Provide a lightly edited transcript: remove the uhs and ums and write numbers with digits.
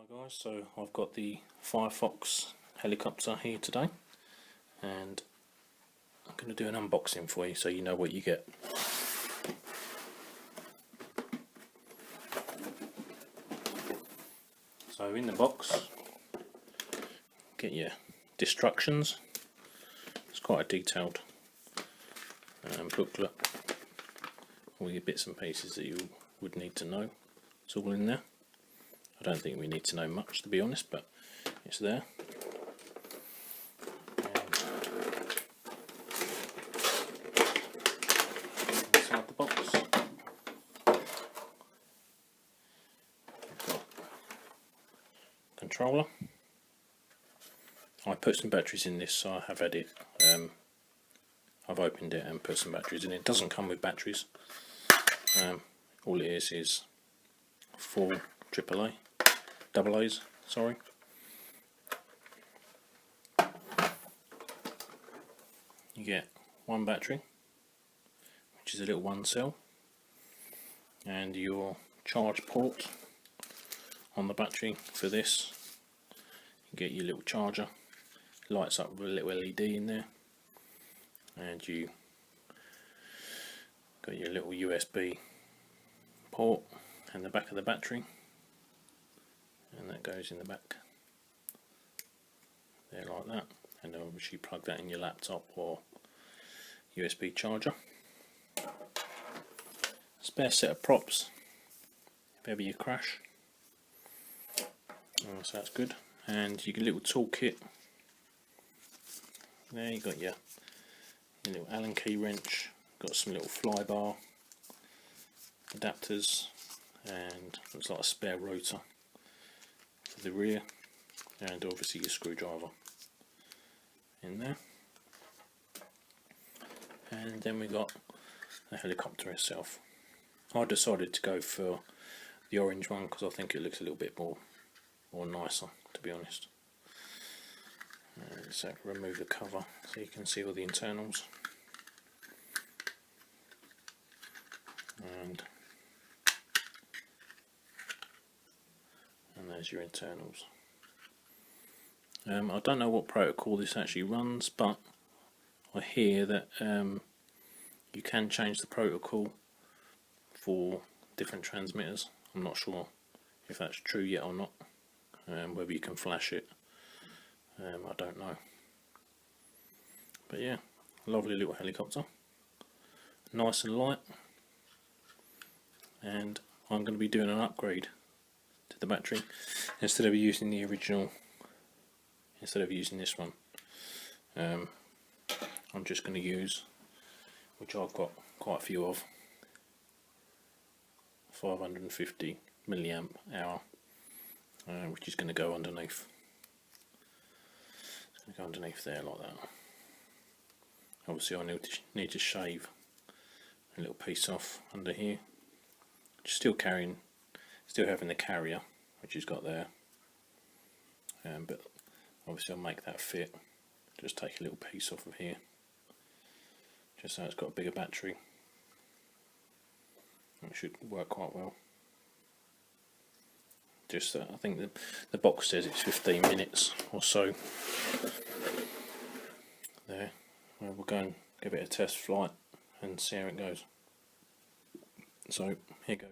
Guys, so I've got the Firefox helicopter here today and I'm going to do an unboxing for you so you know what you get. So in the box get your instructions. It's quite a detailed booklet, all your bits and pieces that you would need to know. It's all in there. I don't think we need to know much, to be honest, but it's there. And inside the box, we've got controller. I put some batteries in this, so I have had it. I've opened it and put some batteries in it. It doesn't come with batteries. All it is 4 AAA. Double A's, sorry. You get one battery, which is a little 1 cell, and your charge port on the battery for this. You get your little charger, lights up with a little LED in there, and you got your little USB port and the back of the battery. And that goes in the back there like that, and then obviously plug that in your laptop or USB charger. Spare set of props if ever you crash, so that's good. And you get a little toolkit there. You got your little Allen key wrench, got some little fly bar adapters, and looks like a spare rotor for the rear, and obviously your screwdriver in there. And then we got the helicopter itself. I decided to go for the orange one because I think it looks a little bit more nicer, to be honest. So remove the cover so you can see all the internals. And there's your internals. I don't know what protocol this actually runs, but I hear that you can change the protocol for different transmitters. I'm not sure if that's true yet or not, whether you can flash it, I don't know. But yeah, lovely little helicopter, nice and light, and I'm going to be doing an upgrade to the battery. Instead of using the original, instead of using this one, I'm just going to use, which I've got quite a few of, 550 milliamp hour, which is going to go underneath. It's going to go underneath there like that. Obviously I need to shave a little piece off under here. Still having the carrier, which he's got there, but obviously I'll make that fit. Just take a little piece off of here, just so it's got a bigger battery. It should work quite well. Just I think the box says it's 15 minutes or so. There, well, we'll go and give it a test flight and see how it goes. So here goes.